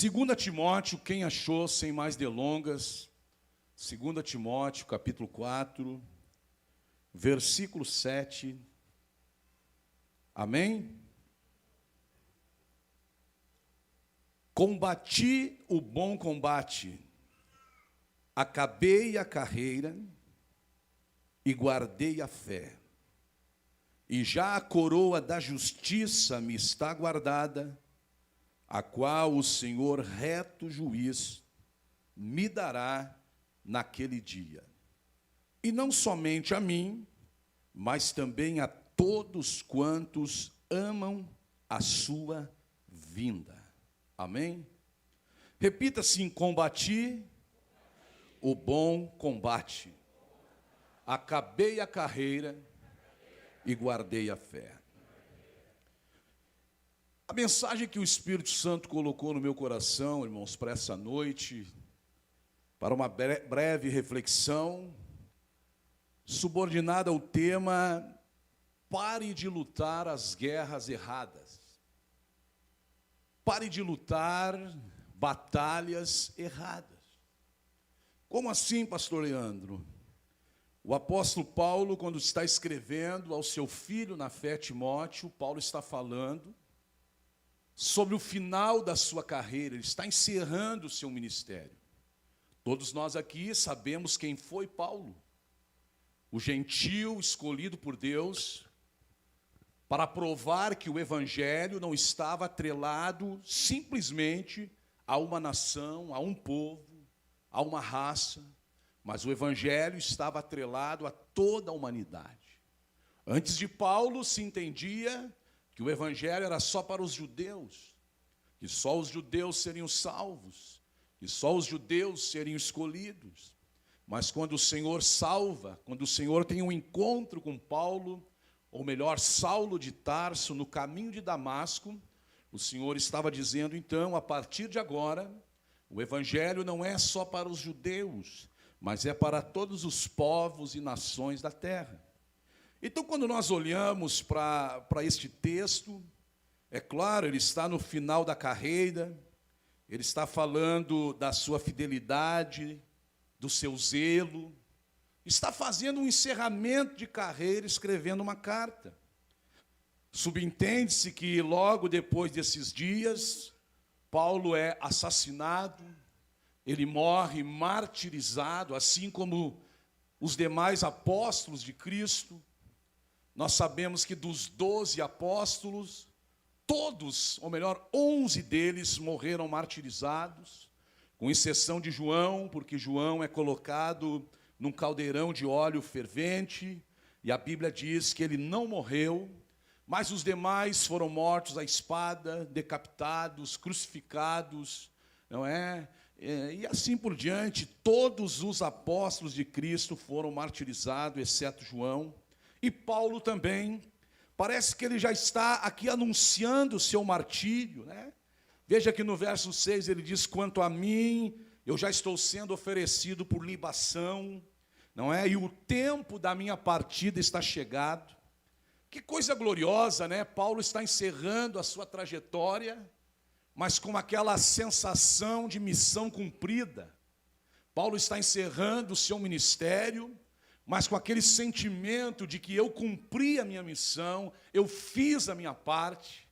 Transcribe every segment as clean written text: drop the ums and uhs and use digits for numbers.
2 Timóteo, quem achou, sem mais delongas, 2 Timóteo, capítulo 4, versículo 7. Amém? Combati o bom combate, acabei a carreira e guardei a fé. E já a coroa da justiça me está guardada, a qual o Senhor, reto juiz, me dará naquele dia. E não somente a mim, mas também a todos quantos amam a sua vinda. Amém? Repita assim: combati o bom combate, acabei a carreira e guardei a fé. A mensagem que o Espírito Santo colocou no meu coração, irmãos, para essa noite, para uma breve reflexão, subordinada ao tema: pare de lutar as guerras erradas. Pare de lutar batalhas erradas. Como assim, pastor Leandro? O apóstolo Paulo, quando está escrevendo ao seu filho na fé, Timóteo, Paulo está falando sobre o final da sua carreira, ele está encerrando o seu ministério. Todos nós aqui sabemos quem foi Paulo, o gentio escolhido por Deus para provar que o evangelho não estava atrelado simplesmente a uma nação, a um povo, a uma raça, mas o evangelho estava atrelado a toda a humanidade. Antes de Paulo se entendia que o evangelho era só para os judeus, que só os judeus seriam salvos, que só os judeus seriam escolhidos. Mas quando o Senhor salva, quando o Senhor tem um encontro com Paulo, ou melhor, Saulo de Tarso, no caminho de Damasco, o Senhor estava dizendo, então, a partir de agora, o evangelho não é só para os judeus, mas é para todos os povos e nações da terra. Então, quando nós olhamos para este texto, é claro, ele está no final da carreira, ele está falando da sua fidelidade, do seu zelo, está fazendo um encerramento de carreira, escrevendo uma carta. Subentende-se que logo depois desses dias, Paulo é assassinado, ele morre martirizado, assim como os demais apóstolos de Cristo. Nós sabemos que dos 12 apóstolos, todos, ou melhor, 11 deles morreram martirizados, com exceção de João, porque João é colocado num caldeirão de óleo fervente, e a Bíblia diz que ele não morreu, mas os demais foram mortos à espada, decapitados, crucificados, não é? E assim por diante, todos os apóstolos de Cristo foram martirizados, exceto João. E Paulo também, parece que ele já está aqui anunciando o seu martírio, né? Veja que no verso 6 ele diz: quanto a mim, eu já estou sendo oferecido por libação, não é? E o tempo da minha partida está chegado. Que coisa gloriosa, né? Paulo está encerrando a sua trajetória, mas com aquela sensação de missão cumprida. Paulo está encerrando o seu ministério, mas com aquele sentimento de que eu cumpri a minha missão, eu fiz a minha parte.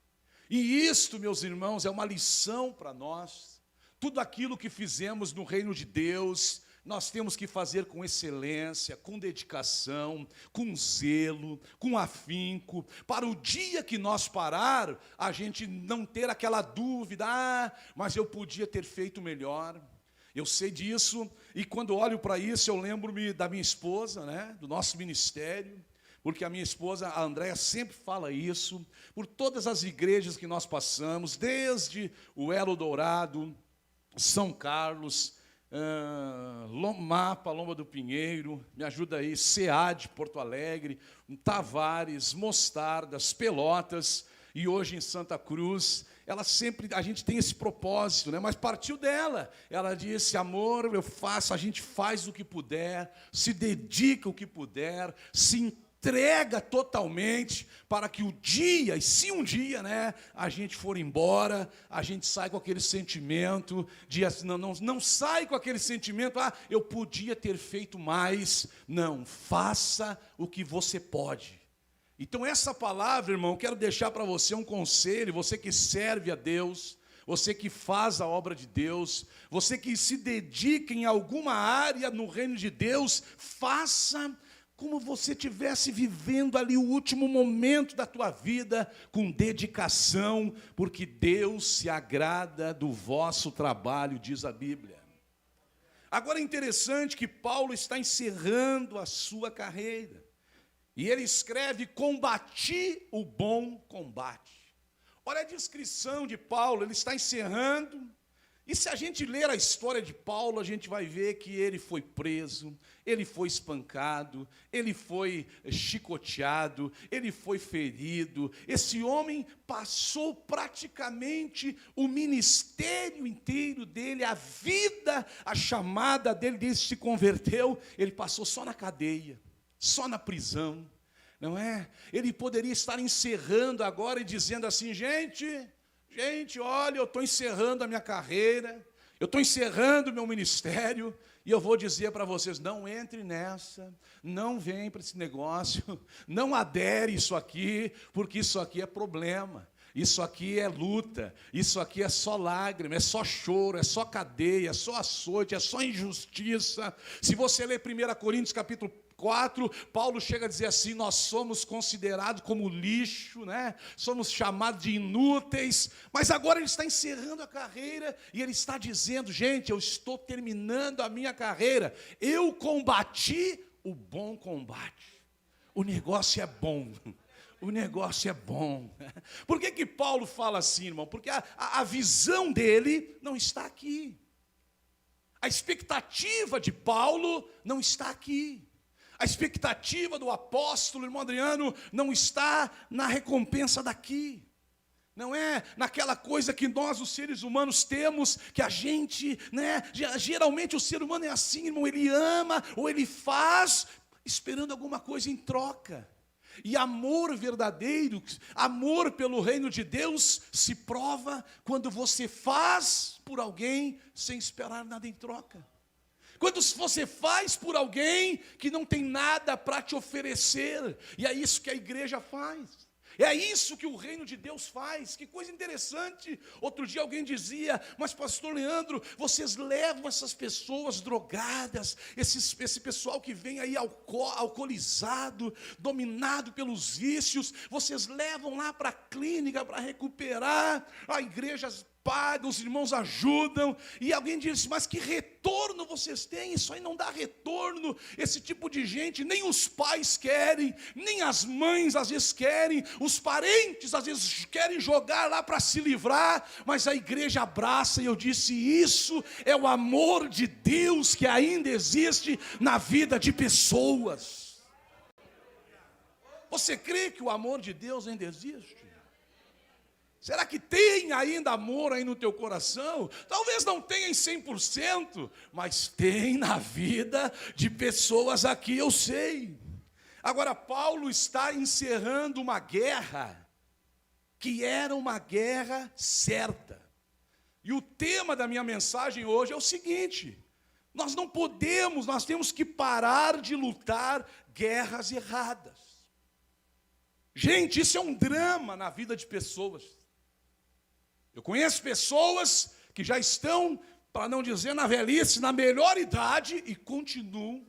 E isto, meus irmãos, é uma lição para nós. Tudo aquilo que fizemos no reino de Deus, nós temos que fazer com excelência, com dedicação, com zelo, com afinco, para o dia que nós parar, a gente não ter aquela dúvida: mas eu podia ter feito melhor. Eu sei disso, e quando olho para isso, eu lembro-me da minha esposa, né, do nosso ministério, porque a minha esposa, a Andréia, sempre fala isso, por todas as igrejas que nós passamos, desde o Elo Dourado, São Carlos, Mapa, Lomba do Pinheiro, me ajuda aí, SEAD, Porto Alegre, Tavares, Mostardas, Pelotas, e hoje em Santa Cruz. Ela sempre, a gente tem esse propósito, né? Mas partiu dela. Ela disse: amor, eu faço, a gente faz o que puder, se dedica o que puder, se entrega totalmente, para que o dia, e se um dia, né, a gente for embora, a gente sai com aquele sentimento de, não sai com aquele sentimento, eu podia ter feito mais. Não, faça o que você pode. Então essa palavra, irmão, quero deixar para você um conselho, você que serve a Deus, você que faz a obra de Deus, você que se dedica em alguma área no reino de Deus, faça como você estivesse vivendo ali o último momento da tua vida, com dedicação, porque Deus se agrada do vosso trabalho, diz a Bíblia. Agora é interessante que Paulo está encerrando a sua carreira, e ele escreve: combati o bom combate. Olha a descrição de Paulo, ele está encerrando. E se a gente ler a história de Paulo, a gente vai ver que ele foi preso, ele foi espancado, ele foi chicoteado, ele foi ferido. Esse homem passou praticamente o ministério inteiro dele, a vida, a chamada dele, desde que se converteu, ele passou só na cadeia, só na prisão, não é? Ele poderia estar encerrando agora e dizendo assim: gente, olha, eu estou encerrando a minha carreira, eu estou encerrando o meu ministério, e eu vou dizer para vocês: não entre nessa, não vem para esse negócio, não adere isso aqui, porque isso aqui é problema, isso aqui é luta, isso aqui é só lágrima, é só choro, é só cadeia, é só açoite, é só injustiça. Se você ler 1 Coríntios capítulo 4, Paulo chega a dizer assim: nós somos considerados como lixo, né? Somos chamados de inúteis, mas agora ele está encerrando a carreira, e ele está dizendo: gente, eu estou terminando a minha carreira, eu combati o bom combate. O negócio é bom, o negócio é bom. Por que Paulo fala assim, irmão? Porque a visão dele não está aqui, a expectativa de Paulo não está aqui. A expectativa do apóstolo, irmão Adriano, não está na recompensa daqui. Não é naquela coisa que nós, os seres humanos, temos, que a gente, né, geralmente o ser humano é assim, irmão, ele ama ou ele faz, esperando alguma coisa em troca. E amor verdadeiro, amor pelo reino de Deus, se prova quando você faz por alguém sem esperar nada em troca. Quando você faz por alguém que não tem nada para te oferecer. E é isso que a igreja faz. É isso que o reino de Deus faz. Que coisa interessante. Outro dia alguém dizia: mas pastor Leandro, vocês levam essas pessoas drogadas, esse pessoal que vem aí alcoolizado, dominado pelos vícios, vocês levam lá para a clínica para recuperar, a igreja paga, os irmãos ajudam, e alguém diz: mas que retorno vocês têm? Isso aí não dá retorno. Esse tipo de gente nem os pais querem, nem as mães às vezes querem, os parentes às vezes querem jogar lá para se livrar, mas a igreja abraça. E eu disse: isso é o amor de Deus que ainda existe na vida de pessoas. Você crê que o amor de Deus ainda existe? Será que tem ainda amor aí no teu coração? Talvez não tenha em 100%, mas tem na vida de pessoas aqui, eu sei. Agora, Paulo está encerrando uma guerra, que era uma guerra certa. E o tema da minha mensagem hoje é o seguinte: nós não podemos, nós temos que parar de lutar guerras erradas. Gente, isso é um drama na vida de pessoas. Eu conheço pessoas que já estão, para não dizer na velhice, na melhor idade, e continuam,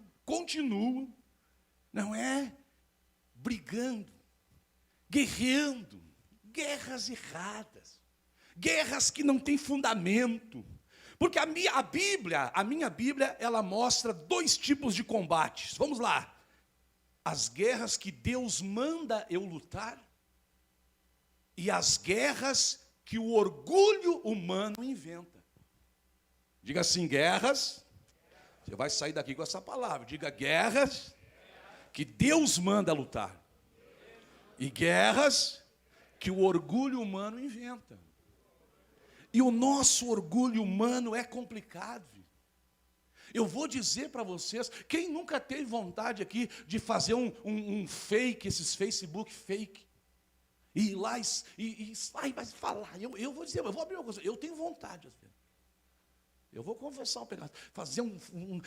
não é? Brigando, guerreando, guerras erradas, guerras que não têm fundamento. Porque a minha Bíblia, ela mostra dois tipos de combates. Vamos lá. As guerras que Deus manda eu lutar, e as guerras que o orgulho humano inventa. Diga assim: guerras. Você vai sair daqui com essa palavra. Diga: guerras que Deus manda lutar, e guerras que o orgulho humano inventa. E o nosso orgulho humano é complicado. Eu vou dizer para vocês, quem nunca teve vontade aqui de fazer um fake, esses Facebook fake, e ir lá e vai falar, eu vou dizer, eu vou abrir uma coisa, eu tenho vontade às vezes. Eu vou confessar um pedaço, fazer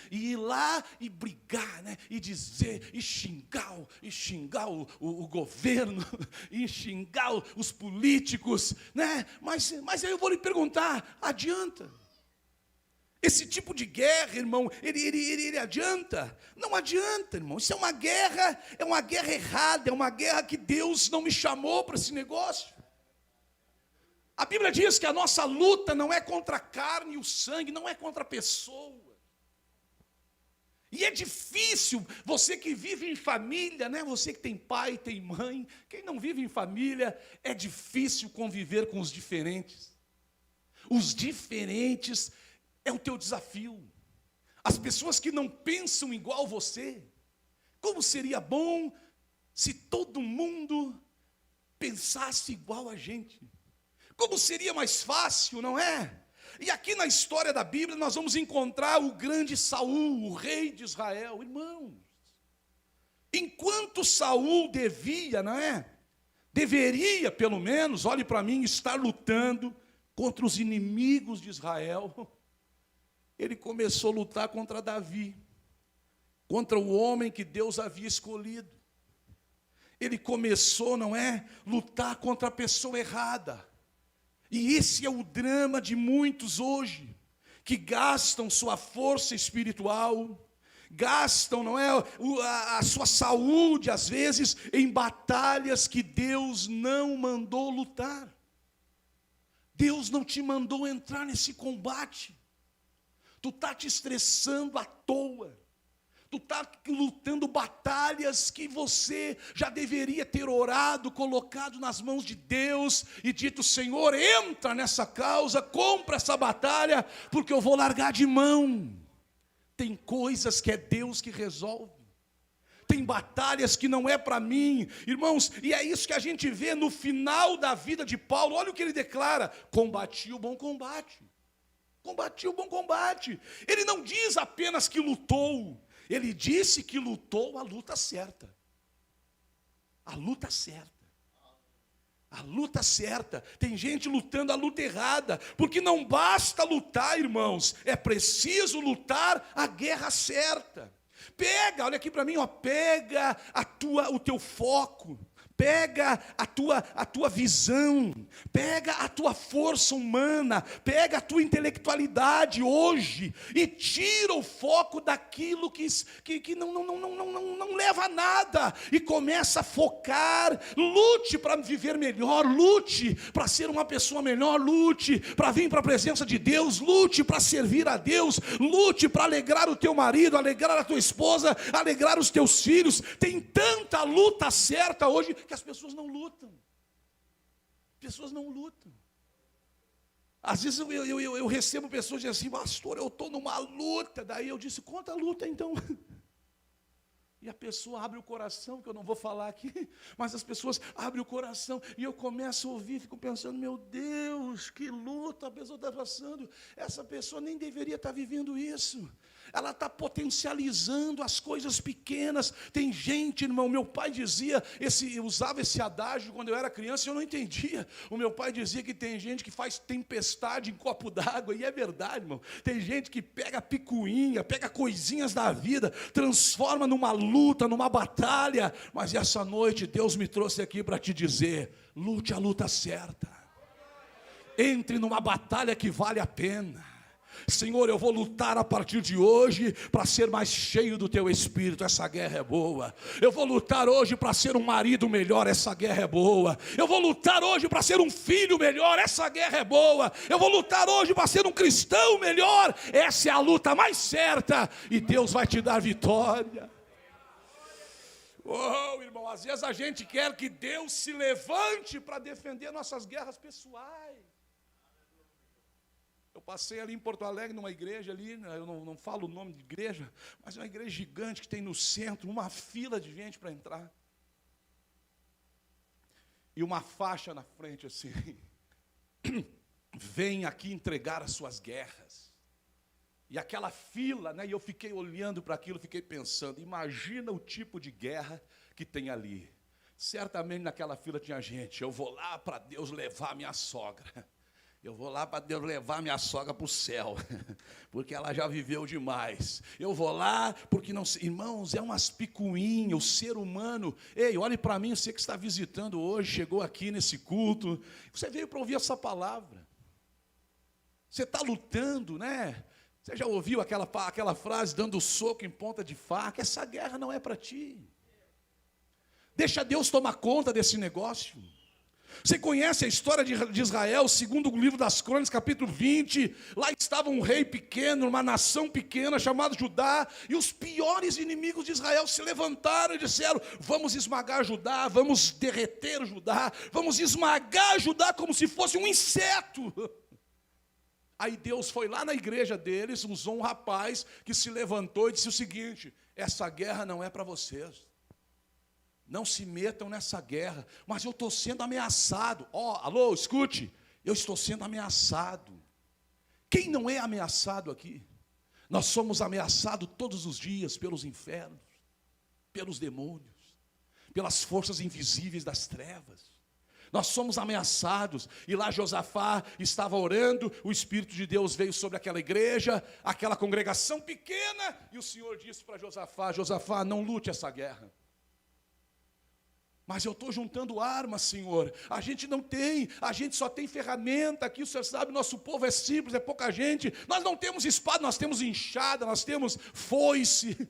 e ir lá e brigar, né? E dizer, e xingar o governo, e xingar os políticos, né? Mas aí eu vou lhe perguntar, adianta? Esse tipo de guerra, irmão, ele adianta? Não adianta, irmão. Isso é uma guerra errada, é uma guerra que Deus não me chamou para esse negócio. A Bíblia diz que a nossa luta não é contra a carne e o sangue, não é contra a pessoa. E é difícil, você que vive em família, né? Você que tem pai, tem mãe, quem não vive em família, é difícil conviver com os diferentes. Os diferentes é o teu desafio. As pessoas que não pensam igual você. Como seria bom se todo mundo pensasse igual a gente? Como seria mais fácil, não é? E aqui na história da Bíblia nós vamos encontrar o grande Saul, o rei de Israel. Irmãos, enquanto Saul deveria pelo menos, olhe para mim, estar lutando contra os inimigos de Israel, ele começou a lutar contra Davi, contra o homem que Deus havia escolhido. Ele começou, lutar contra a pessoa errada. E esse é o drama de muitos hoje, que gastam sua força espiritual, gastam, a sua saúde, às vezes, em batalhas que Deus não mandou lutar. Deus não te mandou entrar nesse combate. Tu está te estressando à toa. Tu está lutando batalhas que você já deveria ter orado, colocado nas mãos de Deus e dito, Senhor, entra nessa causa, compra essa batalha, porque eu vou largar de mão. Tem coisas que é Deus que resolve. Tem batalhas que não é para mim, irmãos, e é isso que a gente vê no final da vida de Paulo. Olha o que ele declara: combati o bom combate. Combati o bom combate. Ele não diz apenas que lutou, ele disse que lutou a luta certa. A luta certa. A luta certa. Tem gente lutando a luta errada, porque não basta lutar, irmãos, é preciso lutar a guerra certa. Pega, olha aqui para mim, pega o teu foco. Pega a tua visão, pega a tua força humana, pega a tua intelectualidade hoje e tira o foco daquilo que não leva a nada e começa a focar. Lute para viver melhor, lute para ser uma pessoa melhor, lute para vir para a presença de Deus, lute para servir a Deus, lute para alegrar o teu marido, alegrar a tua esposa, alegrar os teus filhos. Tem tanta luta certa hoje que as pessoas não lutam. Pessoas não lutam. Às vezes eu recebo pessoas dizendo assim, pastor, eu estou numa luta. Daí eu disse, conta a luta então. E a pessoa abre o coração, que eu não vou falar aqui, mas as pessoas abrem o coração, e eu começo a ouvir, fico pensando, meu Deus, que luta a pessoa está passando. Essa pessoa nem deveria estar vivendo isso. Ela está potencializando as coisas pequenas. Tem gente, irmão, meu pai dizia, usava esse adágio quando eu era criança, e eu não entendia. O meu pai dizia que tem gente que faz tempestade em copo d'água, e é verdade, irmão. Tem gente que pega picuinha, pega coisinhas da vida, transforma numa luta, numa batalha. Mas essa noite Deus me trouxe aqui para te dizer, lute a luta certa. Entre numa batalha que vale a pena. Senhor, eu vou lutar a partir de hoje para ser mais cheio do teu Espírito. Essa guerra é boa. Eu vou lutar hoje para ser um marido melhor. Essa guerra é boa. Eu vou lutar hoje para ser um filho melhor. Essa guerra é boa. Eu vou lutar hoje para ser um cristão melhor. Essa é a luta mais certa, e Deus vai te dar vitória. Oh, irmão, às vezes a gente quer que Deus se levante para defender nossas guerras pessoais. Eu passei ali em Porto Alegre, numa igreja ali, eu não falo o nome de igreja, mas é uma igreja gigante que tem no centro, uma fila de gente para entrar. E uma faixa na frente assim, vem aqui entregar as suas guerras. E aquela fila, né? E eu fiquei olhando para aquilo, fiquei pensando, imagina o tipo de guerra que tem ali. Certamente naquela fila tinha gente, eu vou lá para Deus levar minha sogra. Eu vou lá para Deus levar minha sogra para o céu, porque ela já viveu demais. Eu vou lá porque não sei. Irmãos, é umas picuinhas, o ser humano. Ei, olhe para mim, você que está visitando hoje, chegou aqui nesse culto. Você veio para ouvir essa palavra. Você está lutando, né? Você já ouviu aquela frase, dando soco em ponta de faca? Essa guerra não é para ti. Deixa Deus tomar conta desse negócio. Você conhece a história de Israel, segundo o livro das Crônicas, capítulo 20. Lá estava um rei pequeno, uma nação pequena, chamada Judá. E os piores inimigos de Israel se levantaram e disseram: vamos esmagar Judá, vamos derreter Judá, vamos esmagar Judá como se fosse um inseto. Aí Deus foi lá na igreja deles, usou um rapaz que se levantou e disse o seguinte: essa guerra não é para vocês. Não se metam nessa guerra. Mas eu estou sendo ameaçado. Alô, escute. Eu estou sendo ameaçado. Quem não é ameaçado aqui? Nós somos ameaçados todos os dias pelos infernos, pelos demônios, pelas forças invisíveis das trevas. Nós somos ameaçados. E lá Josafá estava orando, o Espírito de Deus veio sobre aquela igreja, aquela congregação pequena, e o Senhor disse para Josafá: Josafá, não lute essa guerra. Mas eu estou juntando armas, Senhor. A gente não tem, a gente só tem ferramenta aqui. O Senhor sabe, nosso povo é simples, é pouca gente. Nós não temos espada, nós temos enxada, nós temos foice,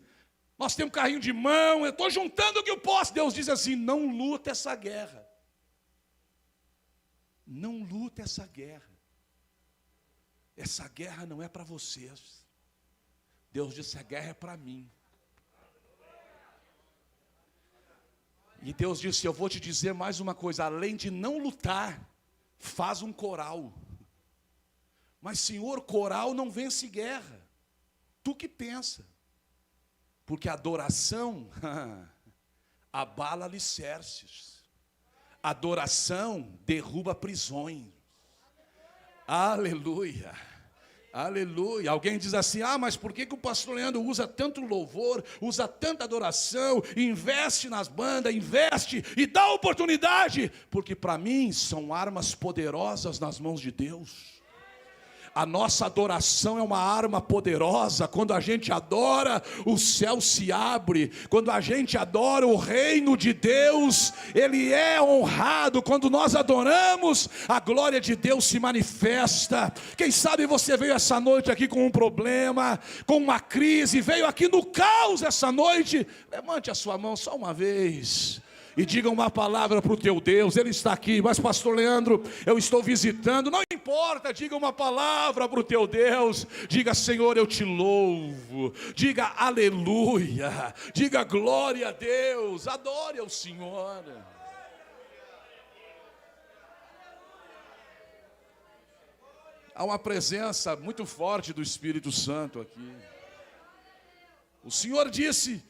nós temos carrinho de mão. Eu estou juntando o que eu posso. Deus diz assim: não luta essa guerra. Não luta essa guerra. Essa guerra não é para vocês. Deus disse: a guerra é para mim. E Deus disse: eu vou te dizer mais uma coisa, além de não lutar, faz um coral. Mas Senhor, coral não vence guerra. Tu que pensa. Porque a adoração abala alicerces. A adoração derruba prisões. Aleluia. Aleluia. Alguém diz assim: mas por que o pastor Leandro usa tanto louvor, usa tanta adoração, investe nas bandas, investe e dá oportunidade? Porque para mim são armas poderosas nas mãos de Deus. A nossa adoração é uma arma poderosa. Quando a gente adora, o céu se abre. Quando a gente adora, o reino de Deus, ele é honrado. Quando nós adoramos, a glória de Deus se manifesta. Quem sabe você veio essa noite aqui com um problema, com uma crise, veio aqui no caos essa noite. Levante a sua mão só uma vez e diga uma palavra para o teu Deus. Ele está aqui. Mas pastor Leandro, eu estou visitando. Não importa, diga uma palavra para o teu Deus. Diga: Senhor, eu te louvo. Diga aleluia. Diga glória a Deus. Adore ao Senhor. Há uma presença muito forte do Espírito Santo aqui. O Senhor disse,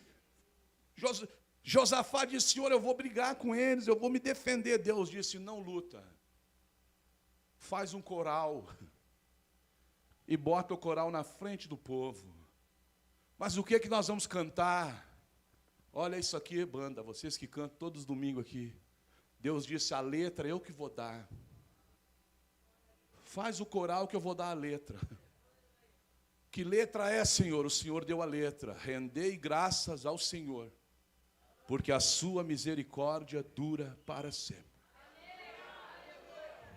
Josafá disse: Senhor, eu vou brigar com eles, eu vou me defender. Deus disse: não luta. Faz um coral e bota o coral na frente do povo. Mas o que é que nós vamos cantar? Olha isso aqui, banda, vocês que cantam todos os domingos aqui. Deus disse: a letra eu que vou dar. Faz o coral que eu vou dar a letra. Que letra é, Senhor? O Senhor deu a letra. Rendei graças ao Senhor, porque a sua misericórdia dura para sempre.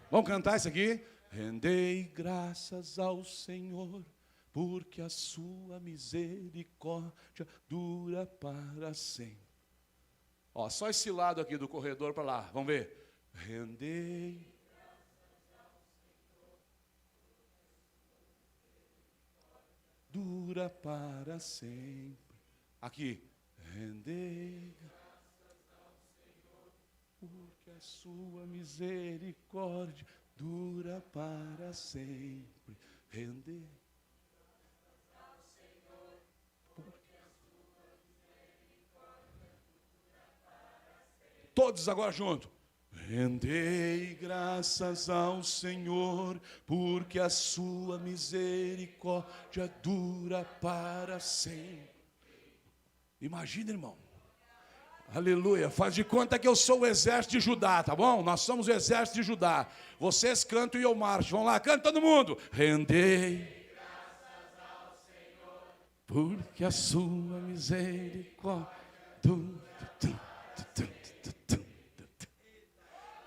Vamos cantar isso aqui? Rendei graças ao Senhor, porque a sua misericórdia dura para sempre. Só esse lado aqui do corredor para lá, vamos ver. Rendei dura para sempre. Aqui. Rendei porque a sua misericórdia dura para sempre. Render. Todos agora juntos. Rendei graças ao Senhor, porque a sua misericórdia dura para sempre. Imagina, irmão. Aleluia. Faz de conta que eu sou o exército de Judá, tá bom? Nós somos o exército de Judá. Vocês cantam e eu marcho. Vamos lá, canta todo mundo. Rendei graças ao Senhor, porque a sua misericórdia.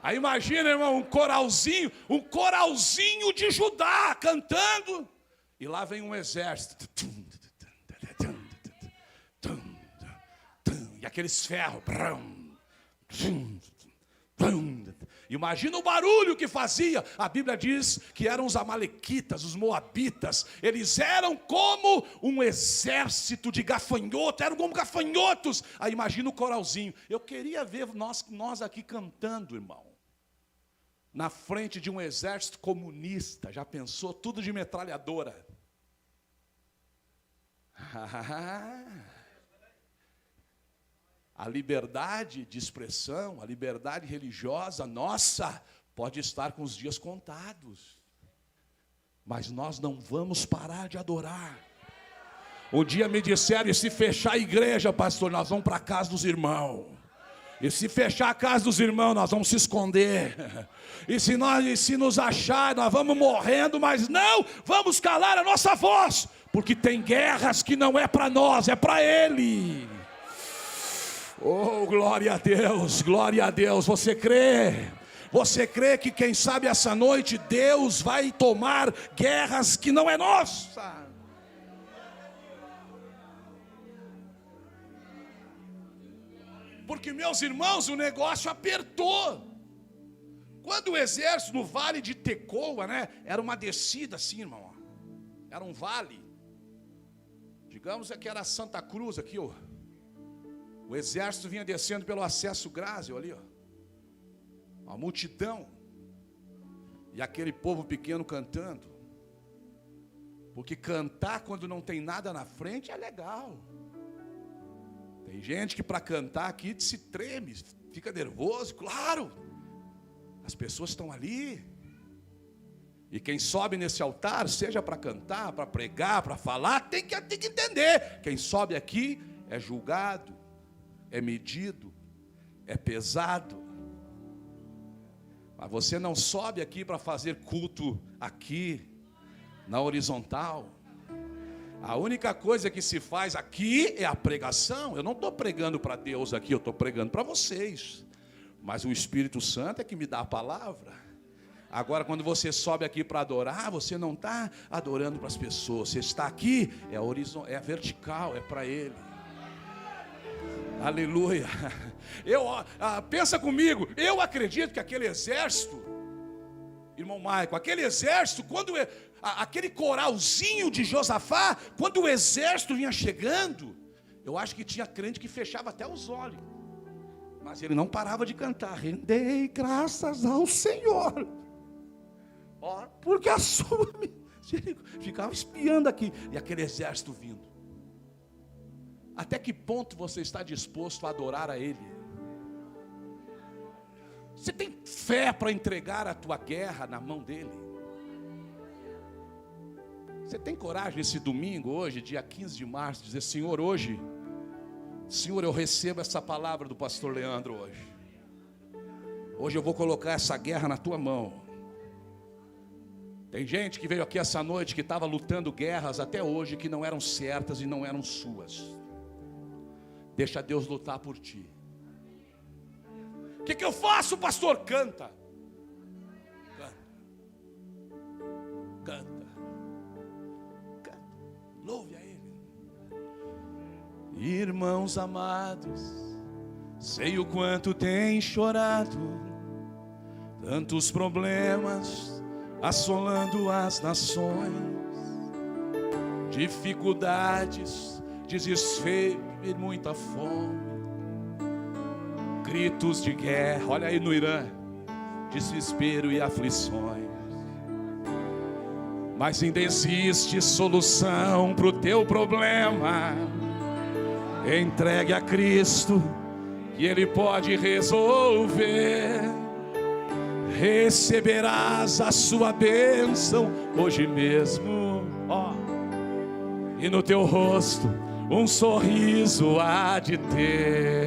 Aí imagina, irmão, um coralzinho de Judá cantando. E lá vem um exército. E aqueles ferros. Imagina o barulho que fazia. A Bíblia diz que eram os amalequitas, os moabitas. Eles eram como um exército de gafanhotos. Eram como gafanhotos. Aí imagina o coralzinho. Eu queria ver nós aqui cantando, irmão, na frente de um exército comunista. Já pensou? Tudo de metralhadora. A liberdade de expressão, a liberdade religiosa, nossa, pode estar com os dias contados. Mas nós não vamos parar de adorar. Um dia me disseram, e se fechar a igreja, pastor, nós vamos para a casa dos irmãos. E se fechar a casa dos irmãos, nós vamos se esconder. E se nos achar, nós vamos morrendo, mas não vamos calar a nossa voz. Porque tem guerras que não é para nós, é para Ele. Oh, glória a Deus, glória a Deus. Você crê? Você crê que quem sabe essa noite Deus vai tomar guerras que não é nossa? Porque, meus irmãos, o negócio apertou. Quando o exército no vale de Tecoa, né, era uma descida assim, irmão. Era um vale. Digamos que era Santa Cruz aqui, ó. O exército vinha descendo pelo acesso Grásio ali, ó. Uma multidão. E aquele povo pequeno cantando. Porque cantar quando não tem nada na frente é legal. Tem gente que para cantar aqui se treme, fica nervoso, claro. As pessoas estão ali. E quem sobe nesse altar, seja para cantar, para pregar, para falar, tem que entender. Quem sobe aqui é julgado, é medido, é pesado. Mas você não sobe aqui para fazer culto aqui, na horizontal. A única coisa que se faz aqui é a pregação. Eu não estou pregando para Deus aqui, eu estou pregando para vocês. Mas o Espírito Santo é que me dá a palavra. Agora, quando você sobe aqui para adorar, você não está adorando para as pessoas. Você está aqui, é vertical, é para Ele. Aleluia. Pensa comigo, eu acredito que aquele exército, irmão Maico, aquele exército, aquele coralzinho de Josafá, quando o exército vinha chegando, eu acho que tinha crente que fechava até os olhos, mas ele não parava de cantar. Rendei graças ao Senhor, porque a sua ficava espiando aqui, e aquele exército vindo. Até que ponto você está disposto a adorar a Ele? Você tem fé para entregar a tua guerra na mão dEle? Você tem coragem esse domingo, hoje, dia 15 de março, dizer: Senhor, hoje, Senhor, eu recebo essa palavra do pastor Leandro hoje. Hoje eu vou colocar essa guerra na tua mão. Tem gente que veio aqui essa noite que estava lutando guerras até hoje que não eram certas e não eram suas. Deixa Deus lutar por ti. O que eu faço, pastor? Canta. Canta. Louve a Ele. Irmãos amados, sei o quanto tem chorado, tantos problemas assolando as nações, dificuldades, desespero e muita fome, gritos de guerra, olha aí no Irã, desespero e aflições. Mas ainda existe solução para o teu problema. Entregue a Cristo, que Ele pode resolver. receberás a sua bênção hoje mesmo, ó. E no teu rosto um sorriso há de ter.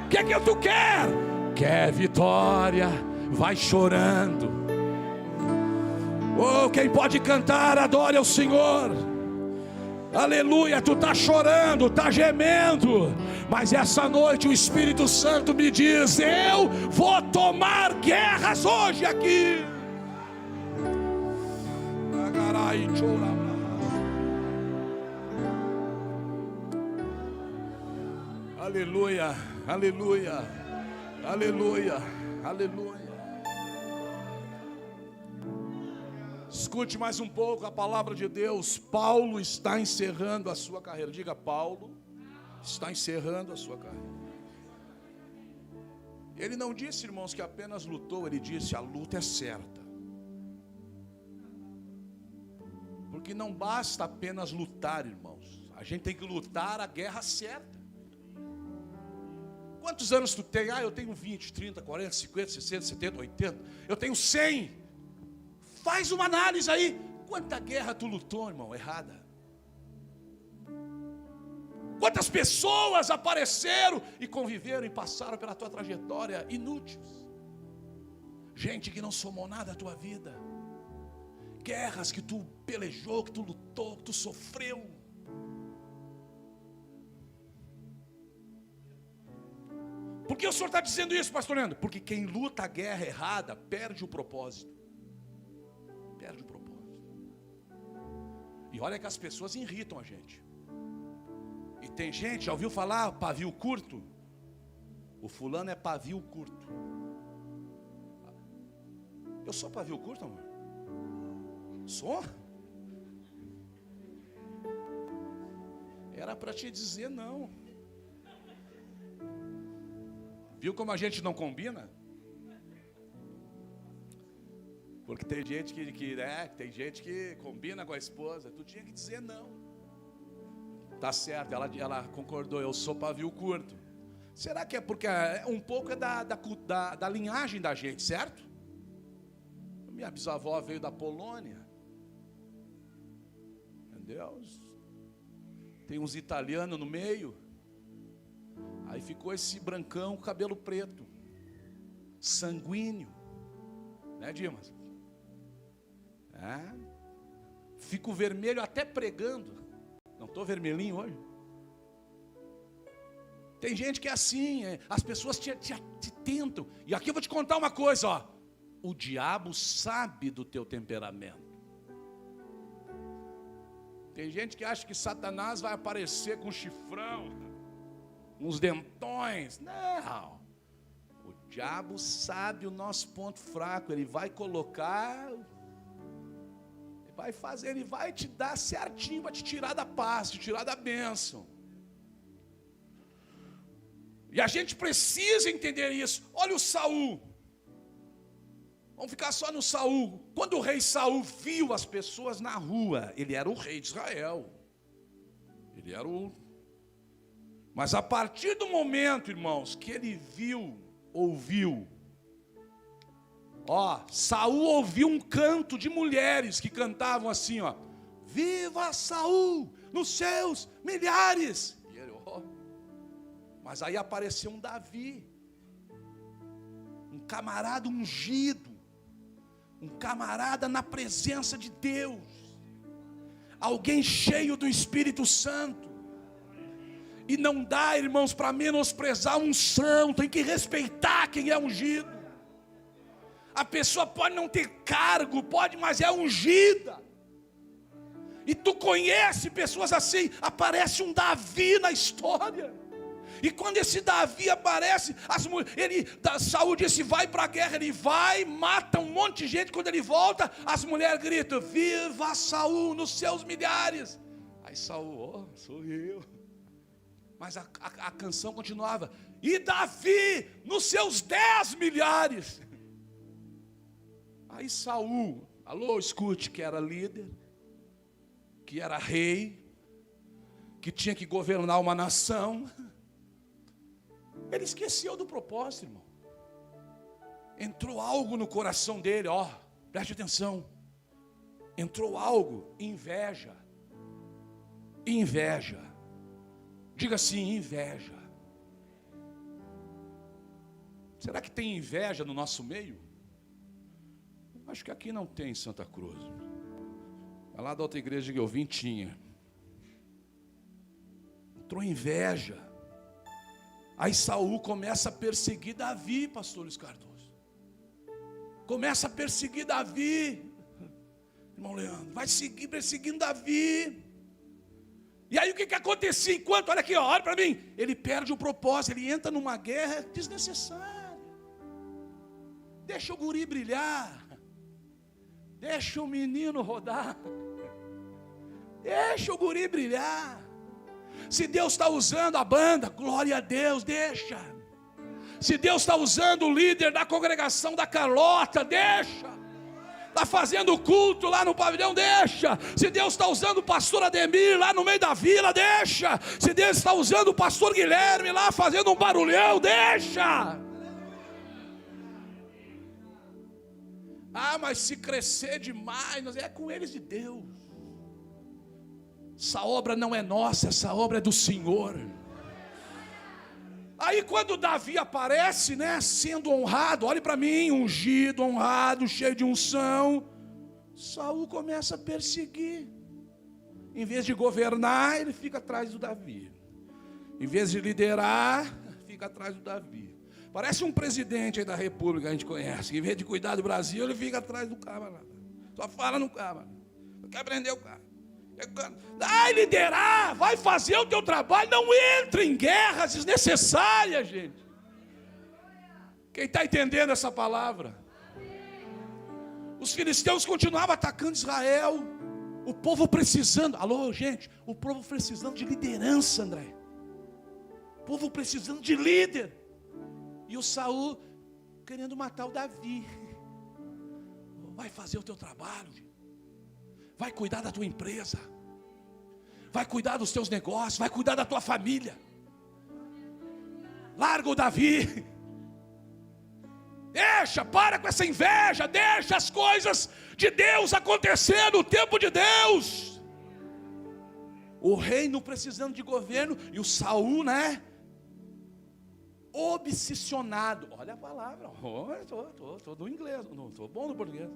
O que é que tu quer? Quer vitória? Vai chorando. Oh, quem pode cantar, adore ao Senhor. Aleluia, tu está chorando, está gemendo, mas essa noite o Espírito Santo me diz: eu vou tomar guerras hoje aqui. Aleluia, aleluia, aleluia, aleluia. Escute mais um pouco a palavra de Deus. Paulo está encerrando a sua carreira. Diga: Paulo está encerrando a sua carreira. Ele não disse, irmãos, que apenas lutou. Ele disse: a luta é certa. Porque não basta apenas lutar, irmãos. A gente tem que lutar a guerra certa. Quantos anos tu tem? Eu tenho 20, 30, 40, 50, 60, 70, 80. Eu tenho 100. Faz uma análise aí. Quanta guerra tu lutou, irmão, errada? Quantas pessoas apareceram e conviveram e passaram pela tua trajetória inúteis? Gente que não somou nada à tua vida. Guerras que tu pelejou, que tu lutou, que tu sofreu. Por que o senhor está dizendo isso, pastor Leandro? Porque quem luta a guerra errada perde o propósito. Perde o propósito. E olha que as pessoas irritam a gente. E tem gente, já ouviu falar pavio curto? O fulano é pavio curto. Eu sou pavio curto, amor? Sou? Era para te dizer não. Viu como a gente não combina? Porque tem gente tem gente que combina com a esposa. Tu tinha que dizer não. Tá certo, ela concordou. Eu sou pavio curto. Será que é porque um pouco é da linhagem da gente, certo? Minha bisavó veio da Polônia. Meu Deus. Tem uns italianos no meio. Aí ficou esse brancão com cabelo preto, sanguíneo, né, Dimas? Fico vermelho até pregando. Não estou vermelhinho hoje? Tem gente que é assim, as pessoas te tentam. E aqui eu vou te contar uma coisa, ó. O diabo sabe do teu temperamento. Tem gente que acha que Satanás vai aparecer com chifrão, uns dentões. Não. O diabo sabe o nosso ponto fraco. Ele vai colocar, ele vai fazer, ele vai te dar certinho para te tirar da paz, te tirar da bênção. E a gente precisa entender isso. Olha o Saul. Vamos ficar só no Saul. Quando o rei Saul viu as pessoas na rua, ele era o rei de Israel. Ele era o... Mas a partir do momento, irmãos, que ele ouviu, Saul ouviu um canto de mulheres que cantavam assim, viva Saul nos seus milhares. E ele, mas aí apareceu um Davi, um camarada ungido, um camarada na presença de Deus, alguém cheio do Espírito Santo. E não dá, irmãos, para menosprezar a unção. Tem que respeitar quem é ungido. A pessoa pode não ter cargo, mas é ungida. E tu conhece pessoas assim. Aparece um Davi na história. E quando esse Davi aparece, Saul disse: vai para a guerra. Ele vai, mata um monte de gente. Quando ele volta, as mulheres gritam: viva Saul nos seus milhares. Aí Saul, sou eu. Mas a canção continuava: e Davi nos seus 10 milhares. Aí Saul, escute, que era líder, que era rei, que tinha que governar uma nação, ele esqueceu do propósito, irmão. entrou algo no coração dele, ó, preste atenção. Entrou algo, inveja. Inveja. Diga assim, inveja. Será que tem inveja no nosso meio? Acho que aqui não tem em Santa Cruz. Vai lá da outra igreja que eu vim, tinha. Entrou inveja. Aí Saul começa a perseguir Davi, pastor Luiz Cardoso. Começa a perseguir Davi. Irmão Leandro, vai seguir perseguindo Davi. E aí o que acontecia? Enquanto, olha aqui, ó, olha para mim. Ele perde o propósito, ele entra numa guerra desnecessária. Deixa o guri brilhar. Deixa o menino rodar. Deixa o guri brilhar. Se Deus está usando a banda, glória a Deus, deixa. Se Deus está usando o líder da congregação da Carlota, deixa. Está fazendo culto lá no pavilhão, deixa. Se Deus está usando o pastor Ademir lá no meio da vila, deixa. Se Deus está usando o pastor Guilherme lá fazendo um barulhão, deixa. Ah, mas se crescer demais, é com eles de Deus. Essa obra não é nossa, essa obra é do Senhor. Aí quando Davi aparece, né, sendo honrado, olhe para mim, ungido, honrado, cheio de unção, Saul começa a perseguir. Em vez de governar, ele fica atrás do Davi. Em vez de liderar, fica atrás do Davi. Parece um presidente aí da república que a gente conhece. Em vez de cuidar do Brasil, ele fica atrás do cara lá. Só fala no cara. Não quer prender o cara. Vai liderar, vai fazer o teu trabalho. Não entre em guerras desnecessárias, gente. Quem está entendendo essa palavra? Os filisteus continuavam atacando Israel. O povo precisando. Alô, gente, o povo precisando de liderança, André. O povo precisando de líder. E o Saul querendo matar o Davi. Vai fazer o teu trabalho. Vai cuidar da tua empresa. Vai cuidar dos teus negócios. Vai cuidar da tua família. Larga o Davi. Deixa, para com essa inveja. Deixa as coisas de Deus acontecer no tempo de Deus. O reino precisando de governo. E o Saul, né? Obsessionado. Olha a palavra. Estou no inglês. Não estou bom no português.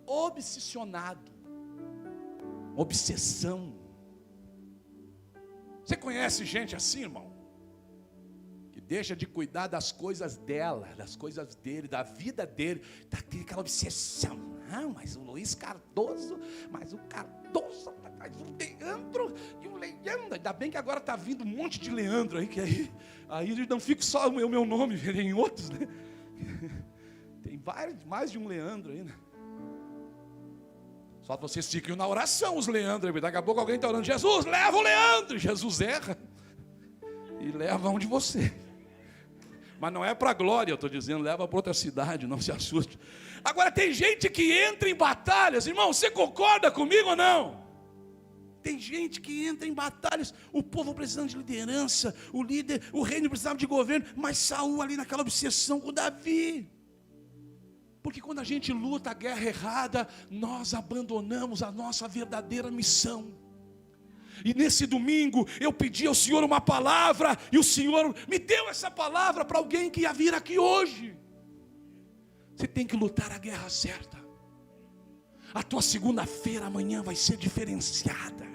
Obsessionado. Obsessão. Você conhece gente assim, irmão? Que deixa de cuidar das coisas dela, das coisas dele, da vida dele. Tem aquela obsessão. Não, mas o Luiz Cardoso, mas o Cardoso, mas o Leandro e o Leandro. Ainda bem que agora está vindo um monte de Leandro aí, que aí não fica só o meu nome, tem outros, né? Tem mais de um Leandro aí, né? Só vocês ficam na oração, os Leandros. Daqui a pouco alguém está orando, Jesus, leva o Leandro. Jesus erra e leva um de você. Mas não é para a glória, eu estou dizendo, leva para outra cidade, não se assuste. Agora tem gente que entra em batalhas, irmão, você concorda comigo ou não? Tem gente que entra em batalhas, o povo precisando de liderança, o líder, o reino precisava de governo, mas Saul ali naquela obsessão com Davi. Porque quando a gente luta a guerra errada, nós abandonamos a nossa verdadeira missão. E nesse domingo eu pedi ao Senhor uma palavra, e o Senhor me deu essa palavra para alguém que ia vir aqui hoje. Você tem que lutar a guerra certa. A tua segunda-feira amanhã vai ser diferenciada.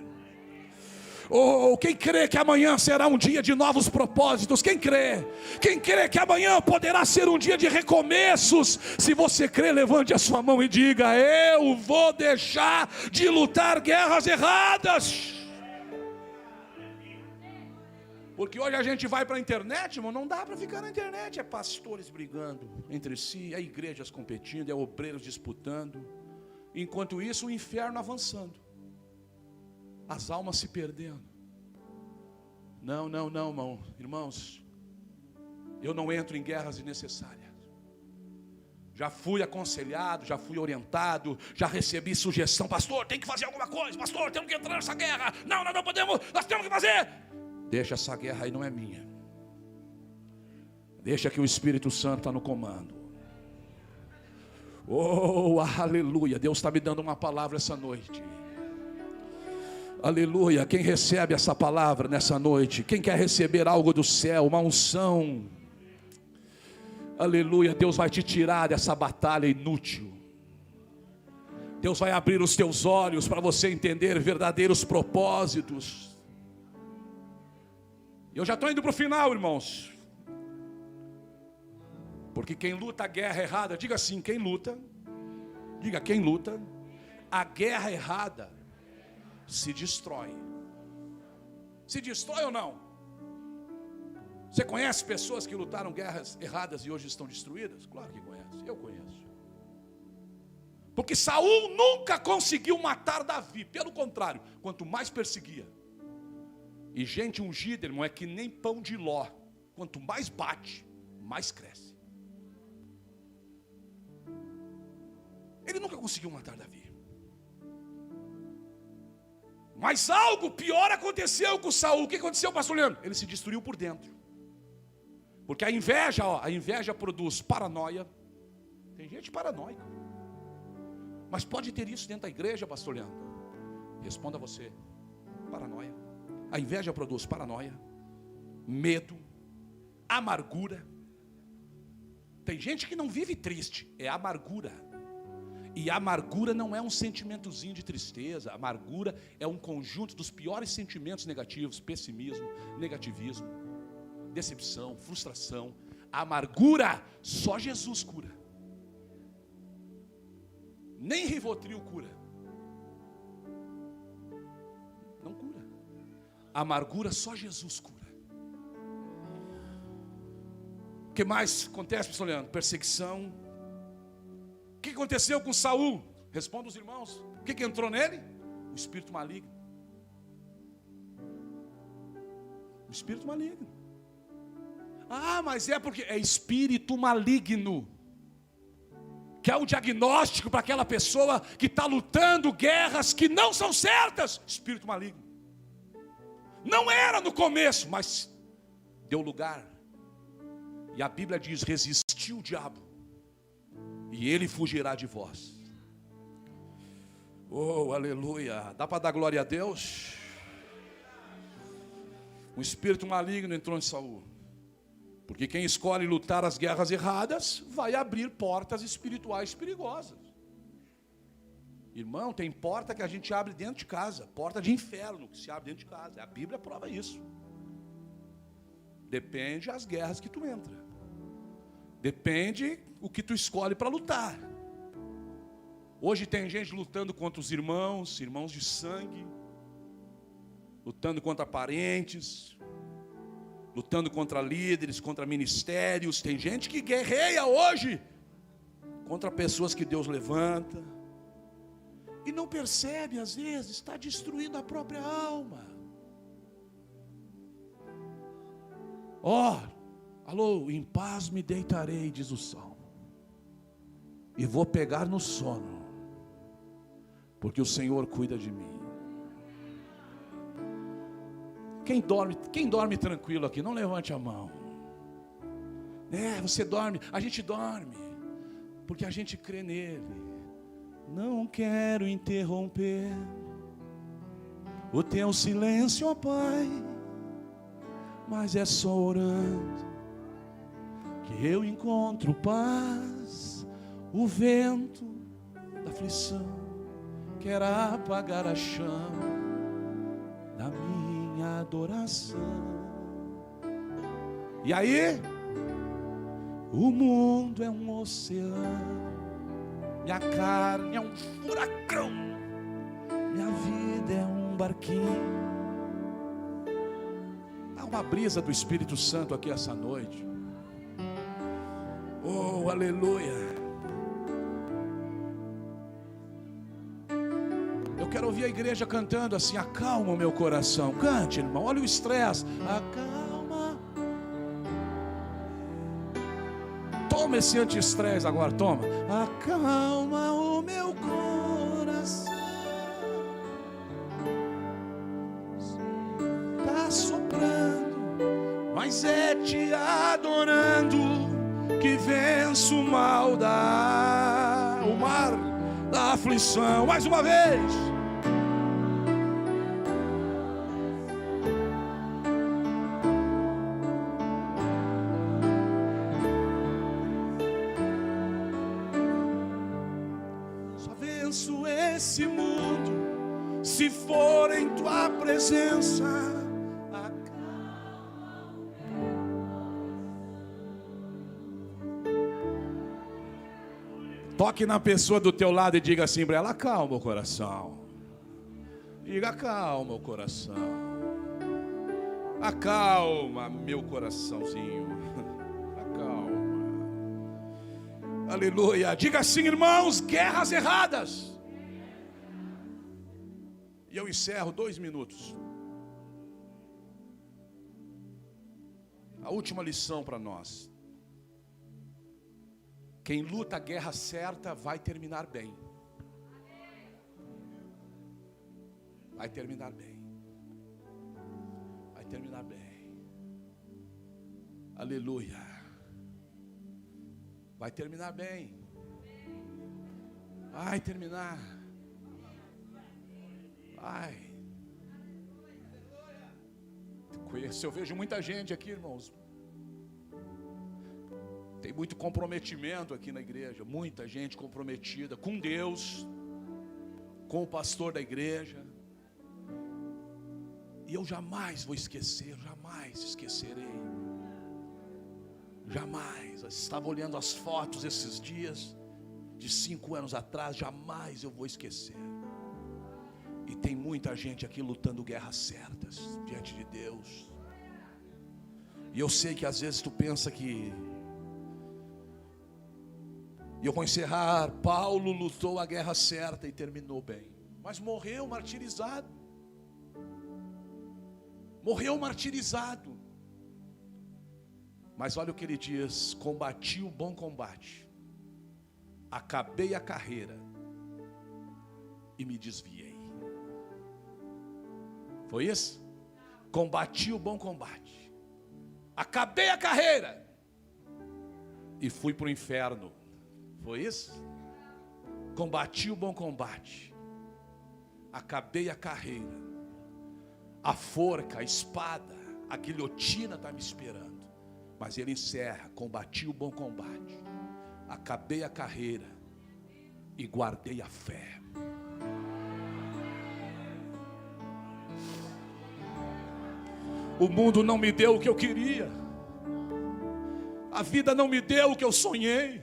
Oh, quem crê que amanhã será um dia de novos propósitos? Quem crê? Quem crê que amanhã poderá ser um dia de recomeços? Se você crê, levante a sua mão e diga: eu vou deixar de lutar guerras erradas. Porque hoje a gente vai para a internet, irmão, não dá para ficar na internet. É pastores brigando entre si, é igrejas competindo, é obreiros disputando. Enquanto isso, o inferno avançando. As almas se perdendo. Não, irmãos. Eu não entro em guerras desnecessárias. Já fui aconselhado, já fui orientado, já recebi sugestão. Pastor, tem que fazer alguma coisa. Pastor, temos que entrar nessa guerra. Não podemos, nós temos que fazer. Deixa essa guerra aí, não é minha. Deixa que o Espírito Santo está no comando. Oh, aleluia. Deus está me dando uma palavra essa noite. Aleluia. Quem recebe essa palavra nessa noite? Quem quer receber algo do céu, uma unção? Aleluia. Deus vai te tirar dessa batalha inútil. Deus vai abrir os teus olhos para você entender verdadeiros propósitos. Eu já estou indo para o final, irmãos. Porque quem luta a guerra errada, diga assim, quem luta, diga quem luta, a guerra errada se destrói. Se destrói ou não? Você conhece pessoas que lutaram guerras erradas e hoje estão destruídas? Claro que conhece, eu conheço. Porque Saul nunca conseguiu matar Davi, pelo contrário, quanto mais perseguia. E gente ungida, irmão, é que nem pão de ló, quanto mais bate, mais cresce. Ele nunca conseguiu matar Davi. Mas algo pior aconteceu com Saul. O que aconteceu, pastor Leandro? Ele se destruiu por dentro. Porque a inveja produz paranoia. Tem gente paranoica. Mas pode ter isso dentro da igreja, pastor Leandro? Responda você. Paranoia. A inveja produz paranoia, medo, amargura. Tem gente que não vive triste, é amargura. E a amargura não é um sentimentozinho de tristeza. A amargura é um conjunto dos piores sentimentos negativos: pessimismo, negativismo, decepção, frustração. A amargura, só Jesus cura. Nem Rivotril cura. Não cura. A amargura, só Jesus cura. O que mais acontece, pastor Leandro? Perseguição. O que aconteceu com Saul? Responda os irmãos. O que entrou nele? O espírito maligno. O espírito maligno. Ah, mas é porque é espírito maligno. Que é o diagnóstico para aquela pessoa que está lutando guerras que não são certas. Espírito maligno. Não era no começo, mas deu lugar. E a Bíblia diz: resistiu o diabo, e ele fugirá de vós. Oh, aleluia. Dá para dar glória a Deus? Um espírito maligno entrou em Saul. Porque quem escolhe lutar as guerras erradas vai abrir portas espirituais perigosas. Irmão, tem porta que a gente abre dentro de casa. Porta de inferno que se abre dentro de casa. A Bíblia prova isso. Depende das guerras que tu entra. Depende o que tu escolhe para lutar. Hoje tem gente lutando contra os irmãos de sangue. Lutando contra parentes. Lutando contra líderes, contra ministérios. Tem gente que guerreia hoje contra pessoas que Deus levanta. E não percebe, às vezes, está destruindo a própria alma. Alô, em paz me deitarei, diz o Salmo. E vou pegar no sono, porque o Senhor cuida de mim. Quem dorme tranquilo aqui, não levante a mão. Você dorme, a gente dorme, porque a gente crê nele. Não quero interromper o teu silêncio, ó Pai, mas é só orando que eu encontro paz. O vento da aflição quer apagar a chama da minha adoração. E aí, o mundo é um oceano, minha carne é um furacão, minha vida é um barquinho. Há uma brisa do Espírito Santo aqui essa noite. Oh, aleluia. Eu quero ouvir a igreja cantando assim: acalma o meu coração. Cante, irmão, olha o estresse. Acalma. Toma esse anti-estresse agora, toma. Acalma o meu coração. Tá soprando, mas é te adorando que venço maldade. mar da aflição. Mais uma vez. Só venço esse mundo se for em tua presença. Toque na pessoa do teu lado e diga assim para ela: acalma o coração. Diga: acalma o coração. Acalma meu coraçãozinho. Acalma. Aleluia. Diga assim: irmãos, guerras erradas. E eu encerro 2 minutos. A última lição para nós. Quem luta a guerra certa vai terminar bem. Vai terminar bem. Vai terminar bem. Aleluia. Vai terminar bem. Vai terminar. Vai. Eu vejo muita gente aqui, irmãos. Tem muito comprometimento aqui na igreja. Muita gente comprometida com Deus, com o pastor da igreja. E eu jamais vou esquecer, jamais esquecerei. Jamais. Eu estava olhando as fotos esses dias, de 5 anos atrás, jamais eu vou esquecer. E tem muita gente aqui lutando guerras certas diante de Deus. E eu sei que às vezes tu pensa que... E eu vou encerrar. Paulo lutou a guerra certa e terminou bem, mas morreu martirizado. Morreu martirizado. Mas olha o que ele diz: combati o bom combate, acabei a carreira e me desviei. Foi isso? Combati o bom combate, acabei a carreira e fui para o inferno. Foi isso? Combati o bom combate, acabei a carreira. A forca, a espada, a guilhotina está me esperando. Mas ele encerra: combati o bom combate, acabei a carreira e guardei a fé. O mundo não me deu o que eu queria. A vida não me deu o que eu sonhei.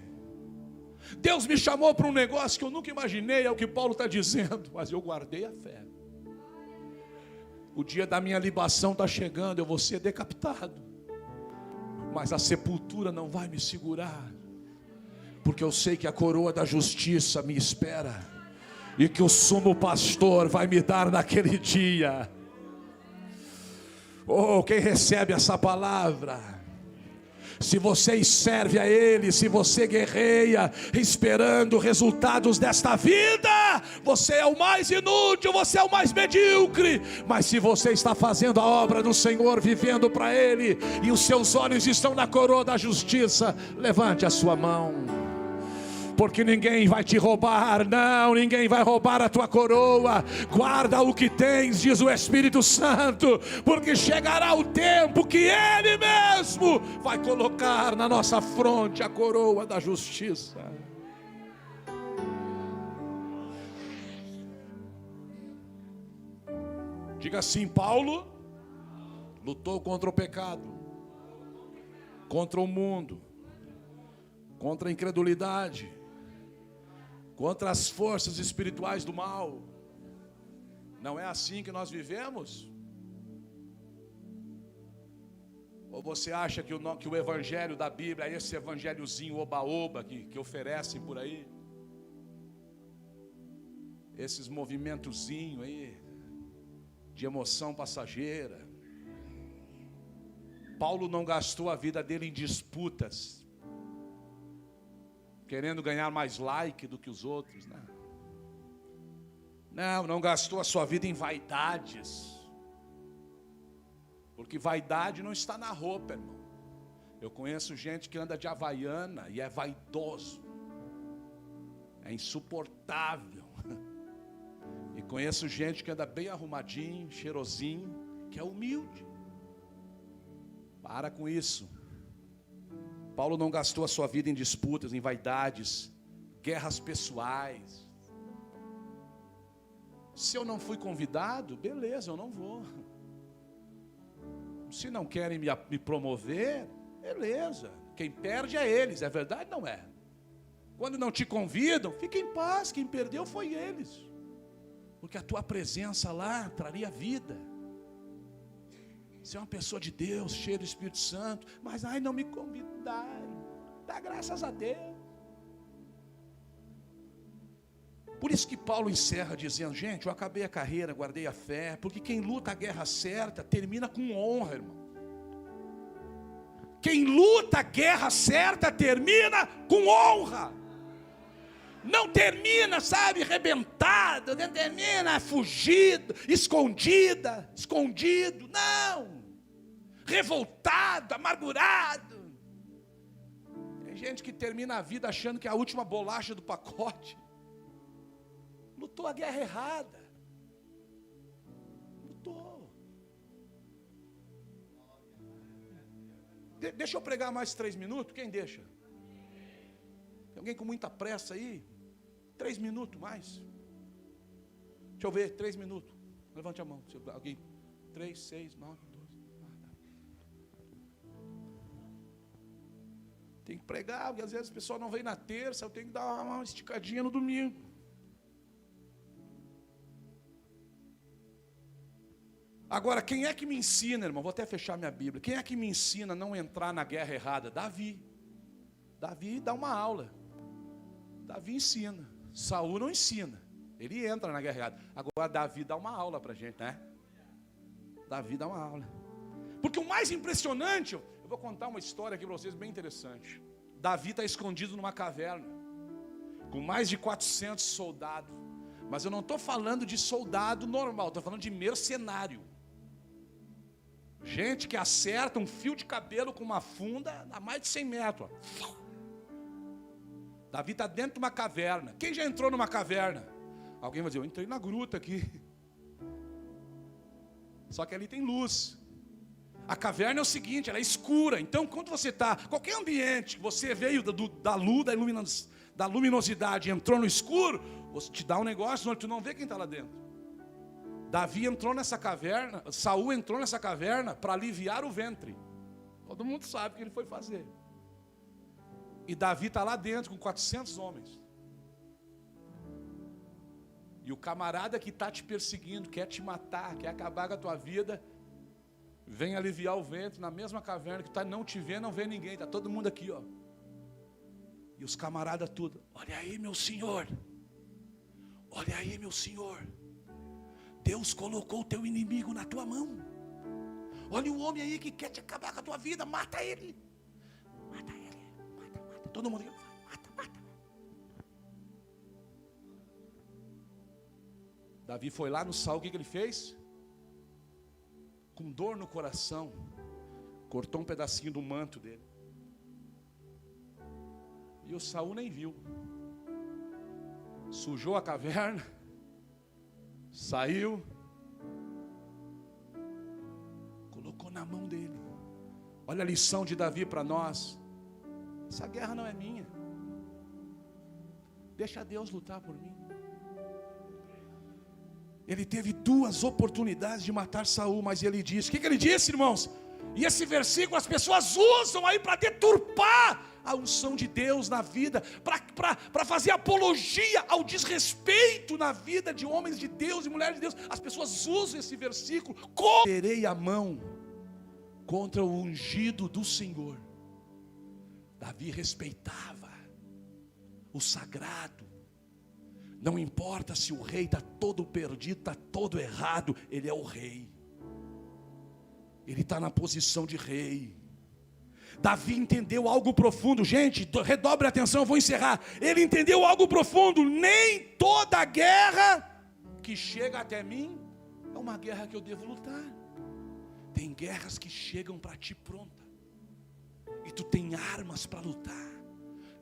Deus me chamou para um negócio que eu nunca imaginei, é o que Paulo está dizendo, mas eu guardei a fé. O dia da minha libação está chegando, eu vou ser decapitado, mas a sepultura não vai me segurar, porque eu sei que a coroa da justiça me espera, e que o sumo pastor vai me dar naquele dia. Oh, quem recebe essa palavra? Se você serve a Ele, se você guerreia esperando resultados desta vida, você é o mais inútil, você é o mais medíocre. Mas se você está fazendo a obra do Senhor, vivendo para Ele, e os seus olhos estão na coroa da justiça, levante a sua mão. Porque ninguém vai te roubar, não, ninguém vai roubar a tua coroa. Guarda o que tens, diz o Espírito Santo, porque chegará o tempo que Ele mesmo vai colocar na nossa fronte a coroa da justiça. Diga assim: Paulo lutou contra o pecado, contra o mundo, contra a incredulidade, contra as forças espirituais do mal. Não é assim que nós vivemos? Ou você acha que o evangelho da Bíblia é esse evangelhozinho oba-oba que oferecem por aí? Esses movimentozinhos aí, de emoção passageira. Paulo não gastou a vida dele em disputas, querendo ganhar mais like do que os outros, né? Não gastou a sua vida em vaidades, porque vaidade não está na roupa, irmão. Eu conheço gente que anda de havaiana e é vaidoso. É insuportável. E conheço gente que anda bem arrumadinho, cheirosinho, que é humilde. Para com isso. Paulo não gastou a sua vida em disputas, em vaidades, guerras pessoais. Se eu não fui convidado, beleza, eu não vou. Se não querem me promover, beleza. Quem perde é eles, é verdade ou não é? Quando não te convidam, fica em paz, quem perdeu foi eles. Porque a tua presença lá traria vida. Você é uma pessoa de Deus, cheia do Espírito Santo, mas não me convidaram. Dá graças a Deus. Por isso que Paulo encerra dizendo, gente, eu acabei a carreira, guardei a fé, porque quem luta a guerra certa termina com honra, irmão. Quem luta a guerra certa termina com honra. Não termina, sabe, arrebentado, não termina fugido, escondido, não. Revoltado, amargurado. Tem gente que termina a vida achando que é a última bolacha do pacote. Lutou a guerra errada. Lutou. Deixa eu pregar mais 3 minutos? Quem deixa? Tem alguém com muita pressa aí? 3 minutos mais. Deixa eu ver, 3 minutos. Levante a mão. Alguém? 3, 6, 9, 12. Tem que pregar, porque às vezes o pessoal não vem na terça, eu tenho que dar uma esticadinha no domingo. Agora, quem é que me ensina, irmão? Vou até fechar minha Bíblia. Quem é que me ensina a não entrar na guerra errada? Davi. Davi dá uma aula. Davi ensina. Saul não ensina. Ele entra na guerra errada. Agora, Davi dá uma aula pra gente, né? Davi dá uma aula. Porque o mais impressionante, eu vou contar uma história aqui para vocês bem interessante. Davi está escondido numa caverna, com mais de 400 soldados. Mas eu não estou falando de soldado normal, estou falando de mercenário. Gente que acerta um fio de cabelo com uma funda a mais de 100 metros. Davi está dentro de uma caverna. Quem já entrou numa caverna? Alguém vai dizer, eu entrei na gruta aqui. Só que ali tem luz. A caverna é o seguinte, ela é escura. Então quando você está, qualquer ambiente que você veio da luz, da luminosidade, entrou no escuro, você te dá um negócio onde tu não vê quem está lá dentro. Davi entrou nessa caverna, Saul entrou nessa caverna para aliviar o ventre. Todo mundo sabe o que ele foi fazer. E Davi está lá dentro com 400 homens. E o camarada que está te perseguindo, quer te matar, quer acabar com a tua vida, vem aliviar o ventre na mesma caverna que está não te vê, não vê ninguém, está todo mundo aqui, ó. E os camaradas tudo, olha aí meu senhor, olha aí meu senhor, Deus colocou o teu inimigo na tua mão. Olha o homem aí que quer te acabar com a tua vida, mata ele. Mata ele, mata. Todo mundo aqui, mata. Davi foi lá no Saul, o que ele fez? Com dor no coração, cortou um pedacinho do manto dele. E o Saul nem viu. Sujou a caverna, saiu, colocou na mão dele. Olha a lição de Davi para nós. Essa guerra não é minha. Deixa Deus lutar por mim. Ele teve 2 oportunidades de matar Saul, mas ele disse, o que ele disse, irmãos? E esse versículo as pessoas usam aí para deturpar a unção de Deus na vida, para fazer apologia ao desrespeito na vida de homens de Deus e mulheres de Deus. As pessoas usam esse versículo, terei a mão contra o ungido do Senhor. Davi respeitava o sagrado. Não importa se o rei está todo perdido, está todo errado, ele é o rei. Ele está na posição de rei. Davi entendeu algo profundo. Gente, redobre a atenção, eu vou encerrar. Ele entendeu algo profundo. Nem toda guerra que chega até mim é uma guerra que eu devo lutar. Tem guerras que chegam para ti pronta. E tu tem armas para lutar.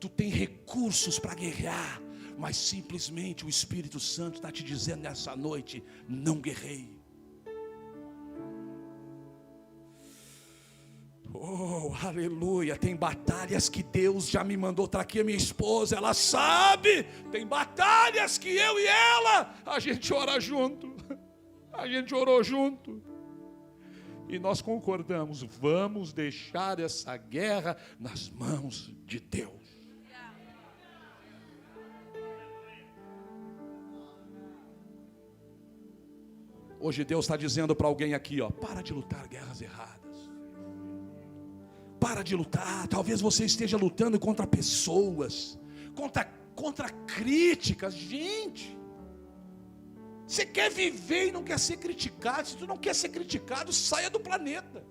Tu tem recursos para guerrear. mas simplesmente o Espírito Santo está te dizendo nessa noite: não guerreie. Oh, aleluia. Tem batalhas que Deus já me mandou. Tá aqui a minha esposa, ela sabe. Tem batalhas que eu e ela, a gente ora junto. A gente orou junto. E nós concordamos: vamos deixar essa guerra nas mãos de Deus. Hoje Deus está dizendo para alguém aqui, ó: para de lutar guerras erradas. Para de lutar. Talvez você esteja lutando contra pessoas, contra críticas. Gente, você quer viver e não quer ser criticado. Se tu não quer ser criticado, saia do planeta.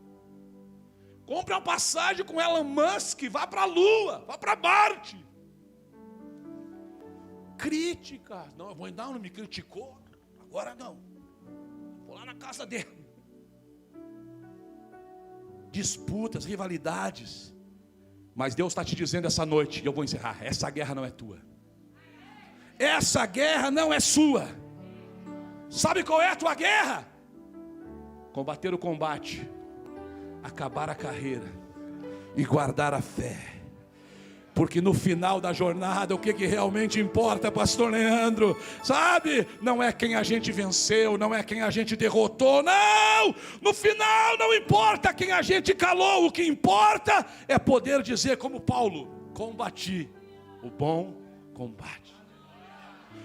Compre uma passagem com Elon Musk, vá para a Lua, vá para Marte. Crítica. Não me criticou, agora não. Vou lá na casa dele. Disputas, rivalidades. Mas Deus está te dizendo essa noite, e eu vou encerrar: essa guerra não é tua. Essa guerra não é sua. Sabe qual é a tua guerra? Combater o combate, acabar a carreira e guardar a fé. Porque no final da jornada, o que realmente importa, pastor Leandro? Sabe? Não é quem a gente venceu, não é quem a gente derrotou, não! No final não importa quem a gente calou, o que importa é poder dizer como Paulo: combati o bom combate.